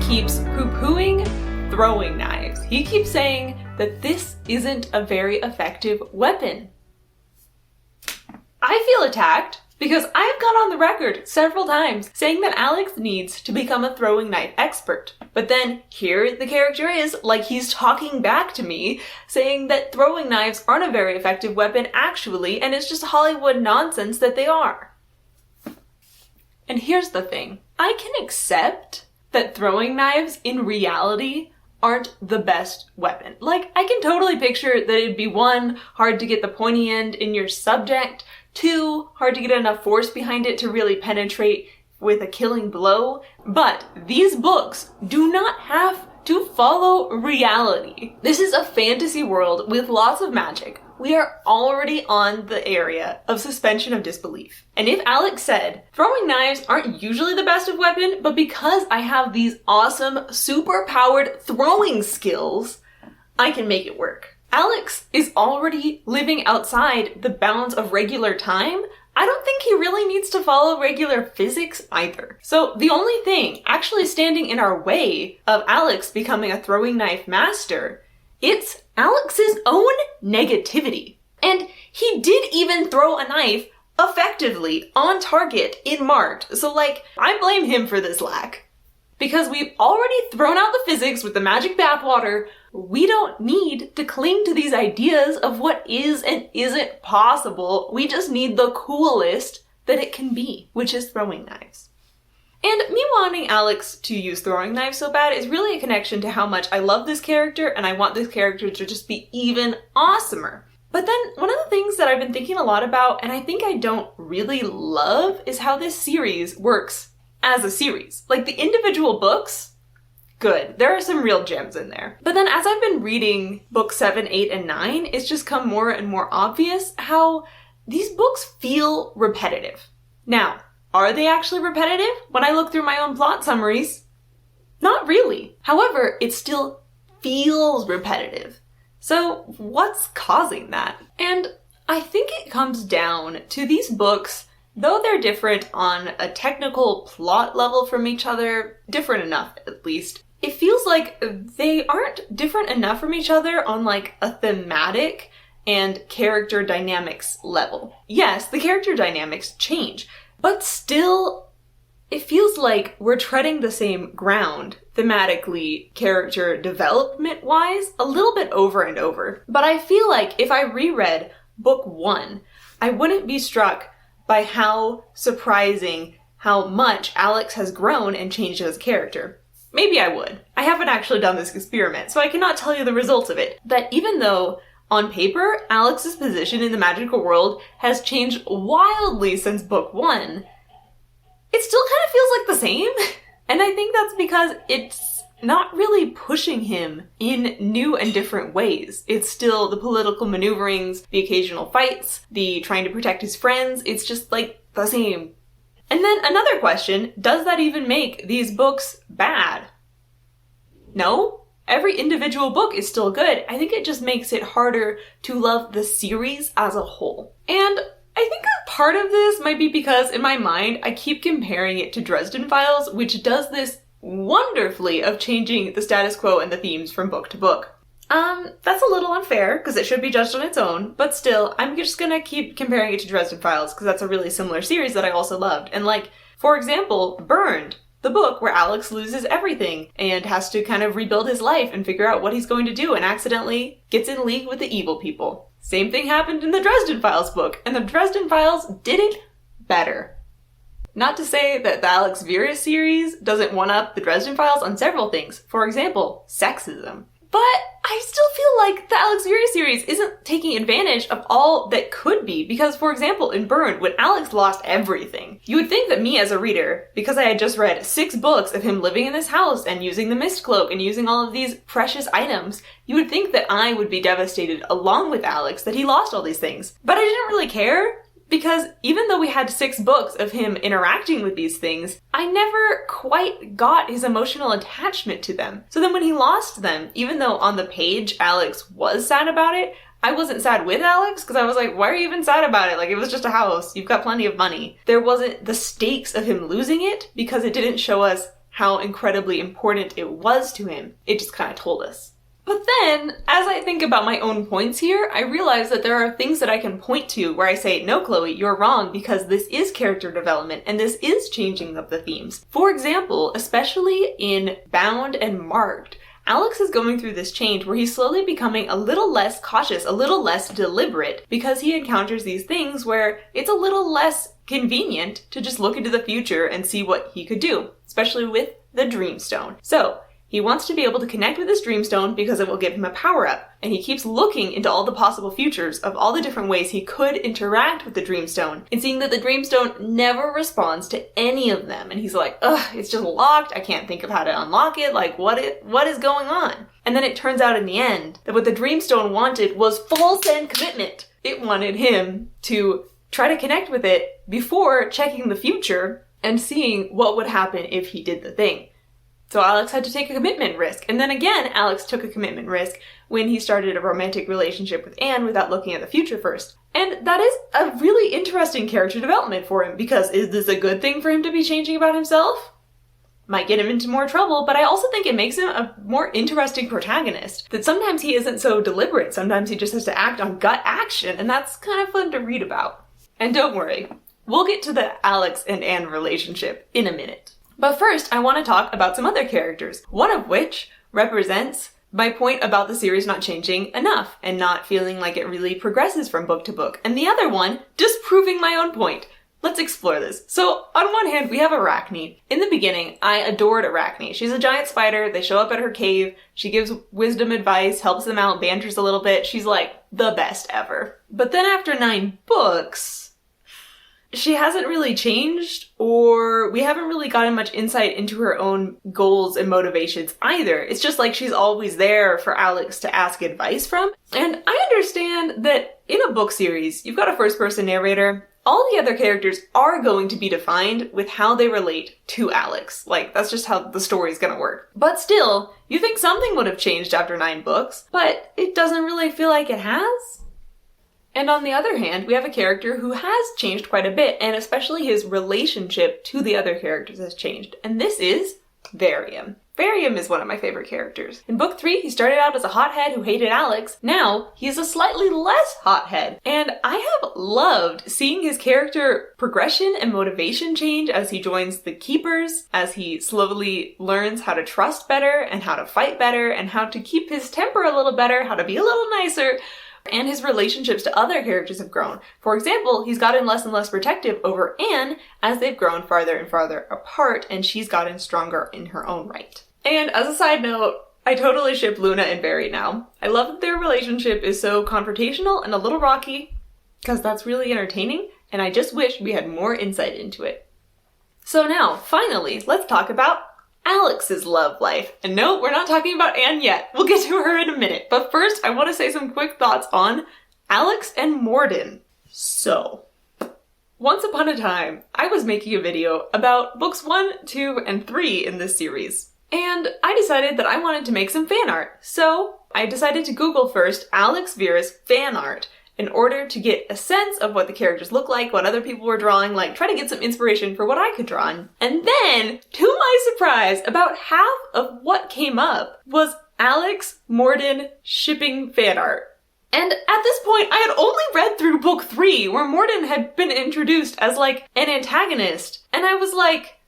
keeps poo-pooing throwing knives. He keeps saying that this isn't a very effective weapon. I feel attacked because I've gone on the record several times saying that Alex needs to become a throwing knife expert. But then here the character is, like he's talking back to me, saying that throwing knives aren't a very effective weapon actually, and it's just Hollywood nonsense that they are. And here's the thing. I can accept that throwing knives in reality aren't the best weapon. Like, I can totally picture that it'd be 1, hard to get the pointy end in your subject, 2, hard to get enough force behind it to really penetrate with a killing blow. But these books do not have to follow reality. This is a fantasy world with lots of magic. We are already on the area of suspension of disbelief. And if Alex said, throwing knives aren't usually the best of weapon, but because I have these awesome, super-powered throwing skills, I can make it work. Alex is already living outside the bounds of regular time. I don't think he really needs to follow regular physics either. So the only thing actually standing in our way of Alex becoming a throwing knife master, it's Alex's own negativity. And he did even throw a knife effectively on target in Mart. So I blame him for this lack. Because we've already thrown out the physics with the magic bathwater, we don't need to cling to these ideas of what is and isn't possible. We just need the coolest that it can be, which is throwing knives. And me wanting Alex to use throwing knives so bad is really a connection to how much I love this character and I want this character to just be even awesomer. But then one of the things that I've been thinking a lot about, and I think I don't really love, is how this series works as a series. Like, the individual books, good. There are some real gems in there. But then as I've been reading books 7, 8, and 9, it's just come more and more obvious how these books feel repetitive. Now, are they actually repetitive? When I look through my own plot summaries, not really. However, it still feels repetitive. So what's causing that? And I think it comes down to these books, though they're different on a technical plot level from each other, different enough at least, it feels like they aren't different enough from each other on a thematic and character dynamics level. Yes, the character dynamics change, but still, it feels like we're treading the same ground, thematically, character development-wise, a little bit over and over. But I feel like if I reread book 1, I wouldn't be struck by how surprising how much Alex has grown and changed as a character. Maybe I would. I haven't actually done this experiment, so I cannot tell you the results of it. That even though, on paper, Alex's position in the magical world has changed wildly since book 1, it still kind of feels like the same. And I think that's because it's not really pushing him in new and different ways. It's still the political maneuverings, the occasional fights, the trying to protect his friends. It's just the same. And then another question, does that even make these books bad? No? Every individual book is still good. I think it just makes it harder to love the series as a whole. And I think a part of this might be because in my mind, I keep comparing it to Dresden Files, which does this wonderfully of changing the status quo and the themes from book to book. That's a little unfair, because it should be judged on its own, but still, I'm just gonna keep comparing it to Dresden Files, because that's a really similar series that I also loved. And for example, Burned, the book where Alex loses everything and has to kind of rebuild his life and figure out what he's going to do and accidentally gets in league with the evil people. Same thing happened in the Dresden Files book, and the Dresden Files did it better. Not to say that the Alex Verus series doesn't one-up the Dresden Files on several things. For example, sexism. But I still feel like the Alex Verus series isn't taking advantage of all that could be, because, for example, in Burned, when Alex lost everything, you would think that me as a reader, because I had just read 6 books of him living in this house and using the mist cloak and using all of these precious items, you would think that I would be devastated along with Alex that he lost all these things. But I didn't really care, because even though we had 6 books of him interacting with these things, I never quite got his emotional attachment to them. So then when he lost them, even though on the page Alex was sad about it, I wasn't sad with Alex, because I was like, why are you even sad about it? It was just a house. You've got plenty of money. There wasn't the stakes of him losing it, because it didn't show us how incredibly important it was to him. It just kind of told us. But then, as I think about my own points here, I realize that there are things that I can point to where I say, no, Chloe, you're wrong because this is character development and this is changing of the themes. For example, especially in Bound and Marked, Alex is going through this change where he's slowly becoming a little less cautious, a little less deliberate, because he encounters these things where it's a little less convenient to just look into the future and see what he could do, especially with the Dreamstone. So, he wants to be able to connect with his Dreamstone because it will give him a power-up, and he keeps looking into all the possible futures of all the different ways he could interact with the Dreamstone, and seeing that the Dreamstone never responds to any of them. And he's like, ugh, it's just locked, I can't think of how to unlock it, like what is going on? And then it turns out in the end that what the Dreamstone wanted was full send commitment. It wanted him to try to connect with it before checking the future and seeing what would happen if he did the thing. So Alex had to take a commitment risk. And then again, Alex took a commitment risk when he started a romantic relationship with Anne without looking at the future first. And that is a really interesting character development for him, because is this a good thing for him to be changing about himself? Might get him into more trouble, but I also think it makes him a more interesting protagonist. That sometimes he isn't so deliberate, sometimes he just has to act on gut action, and that's kind of fun to read about. And don't worry, we'll get to the Alex and Anne relationship in a minute. But first, I want to talk about some other characters, one of which represents my point about the series not changing enough and not feeling like it really progresses from book to book, and the other one disproving my own point. Let's explore this. So, on one hand, we have Arachne. In the beginning, I adored Arachne. She's a giant spider, they show up at her cave, she gives wisdom advice, helps them out, banters a little bit, she's like the best ever. But then after 9 books, she hasn't really changed, or we haven't really gotten much insight into her own goals and motivations either. It's just like she's always there for Alex to ask advice from. And I understand that in a book series, you've got a first-person narrator. All the other characters are going to be defined with how they relate to Alex. Like, that's just how the story's gonna work. But still, you think something would have changed after 9 books, but it doesn't really feel like it has. And on the other hand, we have a character who has changed quite a bit, and especially his relationship to the other characters has changed. And this is Varium. Varium is one of my favorite characters. In book 3, he started out as a hothead who hated Alex. Now, he's a slightly less hothead. And I have loved seeing his character progression and motivation change as he joins the Keepers, as he slowly learns how to trust better and how to fight better and how to keep his temper a little better, how to be a little nicer. And his relationships to other characters have grown. For example, he's gotten less and less protective over Anne as they've grown farther and farther apart, and she's gotten stronger in her own right. And as a side note, I totally ship Luna and Barry now. I love that their relationship is so confrontational and a little rocky, because that's really entertaining, and I just wish we had more insight into it. So now, finally, let's talk about Alex's love life. And no, we're not talking about Anne yet. We'll get to her in a minute. But first, I want to say some quick thoughts on Alex and Morden. So, once upon a time, I was making a video about books 1, 2, and 3 in this series. And I decided that I wanted to make some fan art. So, I decided to Google first Alex Verus fan art in order to get a sense of what the characters look like, what other people were drawing, like try to get some inspiration for what I could draw on. And then, to my surprise, about half of what came up was Alex Morden shipping fan art. And at this point, I had only read through book 3, where Morden had been introduced as like an antagonist. And I was like,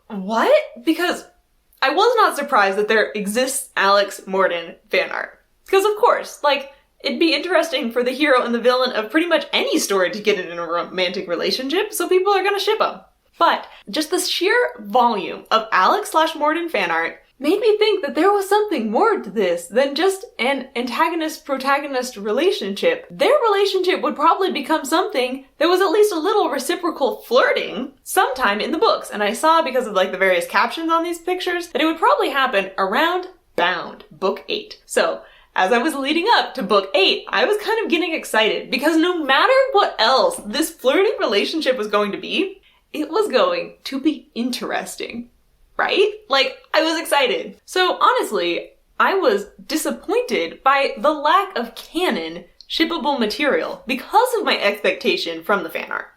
what? Because I was not surprised that there exists Alex Morden fan art. Because of course, like, it'd be interesting for the hero and the villain of pretty much any story to get in a romantic relationship, so people are gonna ship them. But just the sheer volume of Alex/Morden fan art made me think that there was something more to this than just an antagonist-protagonist relationship. Their relationship would probably become something that was at least a little reciprocal flirting sometime in the books. And I saw, because of like the various captions on these pictures, that it would probably happen around Bound, book 8. So, as I was leading up to book 8, I was kind of getting excited because no matter what else this flirting relationship was going to be, it was going to be interesting, right? Like, I was excited. So honestly, I was disappointed by the lack of canon shippable material because of my expectation from the fan art.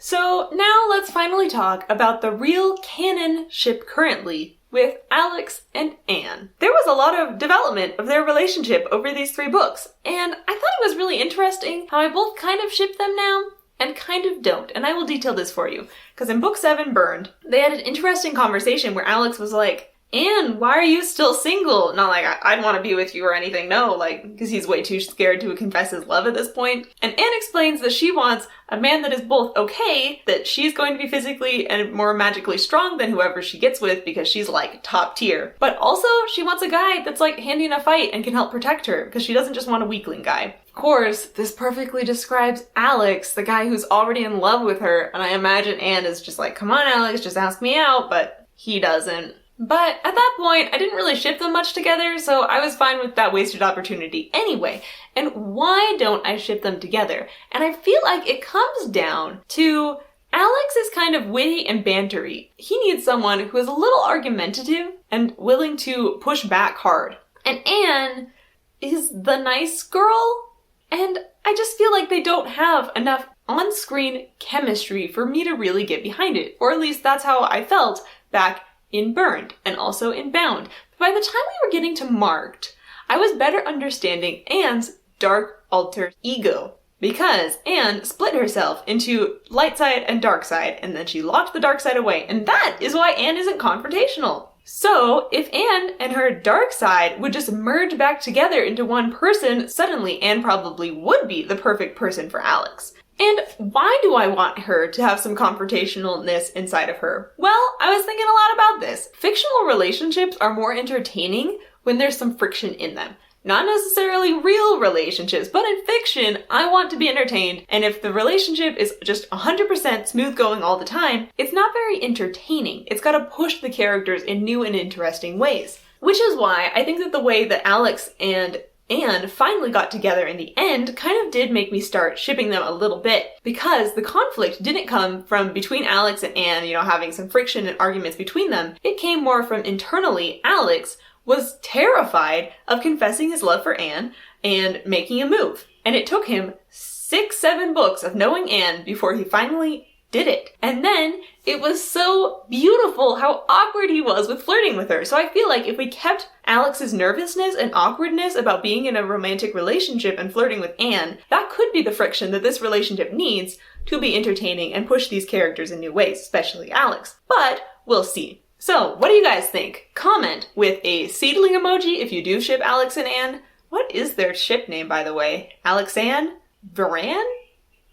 So now let's finally talk about the real canon ship currently with Alex and Anne. There was a lot of development of their relationship over these 3 books, and I thought it was really interesting how I both kind of ship them now and kind of don't, and I will detail this for you. Because in book 7, Burned, they had an interesting conversation where Alex was like, Anne, why are you still single? Not like, I'd want to be with you or anything, no, like, because he's way too scared to confess his love at this point. And Anne explains that she wants a man that is both okay, that she's going to be physically and more magically strong than whoever she gets with because she's like top tier. But also, she wants a guy that's like handy in a fight and can help protect her because she doesn't just want a weakling guy. Of course, this perfectly describes Alex, the guy who's already in love with her, and I imagine Anne is just like, come on Alex, just ask me out, but he doesn't. But at that point, I didn't really ship them much together, so I was fine with that wasted opportunity anyway. And why don't I ship them together? And I feel like it comes down to Alex is kind of witty and bantery. He needs someone who is a little argumentative and willing to push back hard. And Anne is the nice girl, and I just feel like they don't have enough on-screen chemistry for me to really get behind it. Or at least that's how I felt back in Burned, and also in Bound. By the time we were getting to Marked, I was better understanding Anne's dark alter ego. Because Anne split herself into light side and dark side, and then she locked the dark side away, and that is why Anne isn't confrontational. So, if Anne and her dark side would just merge back together into one person, suddenly Anne probably would be the perfect person for Alex. And why do I want her to have some confrontationalness inside of her? Well, I was thinking a lot about this. Fictional relationships are more entertaining when there's some friction in them. Not necessarily real relationships, but in fiction, I want to be entertained, and if the relationship is just 100% smooth going all the time, it's not very entertaining. It's gotta push the characters in new and interesting ways. Which is why I think that the way that Alex and Anne finally got together in the end kind of did make me start shipping them a little bit, because the conflict didn't come from between Alex and Anne, having some friction and arguments between them. It came more from internally. Alex was terrified of confessing his love for Anne and making a move. And it took him 6-7 books of knowing Anne before he finally did it. And then it was so beautiful how awkward he was with flirting with her. So I feel like if we kept Alex's nervousness and awkwardness about being in a romantic relationship and flirting with Anne, that could be the friction that this relationship needs to be entertaining and push these characters in new ways, especially Alex. But we'll see. So what do you guys think? Comment with a seedling emoji if you do ship Alex and Anne. What is their ship name, by the way? Alexanne? Varan?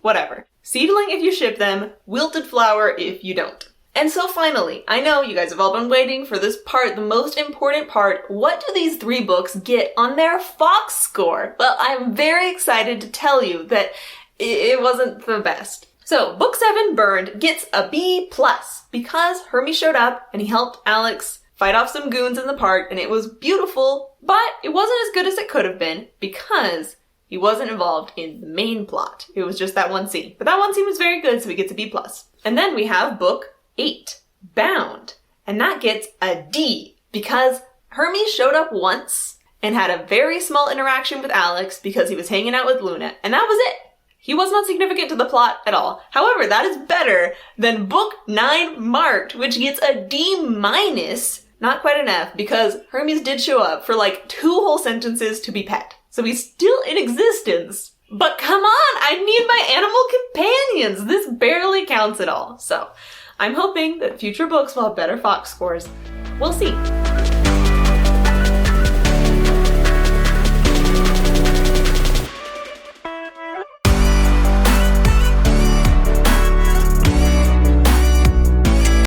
Whatever. Seedling if you ship them, wilted flower if you don't. And so finally, I know you guys have all been waiting for this part, the most important part. What do these 3 books get on their Fox score? Well, I'm very excited to tell you that it wasn't the best. So, book 7, Burned, gets a B+, because Hermie showed up and he helped Alex fight off some goons in the park, and it was beautiful, but it wasn't as good as it could have been because he wasn't involved in the main plot. It was just that one scene. But that one scene was very good, so he gets a B+. And then we have book 8, Bound, and that gets a D because Hermie showed up once and had a very small interaction with Alex because he was hanging out with Luna, and that was it. He was not significant to the plot at all. However, that is better than book 9, Marked, which gets a D-, not quite an F, because Hermes did show up for like 2 whole sentences to be pet. So he's still in existence. But come on, I need my animal companions. This barely counts at all. So I'm hoping that future books will have better Fox scores. We'll see.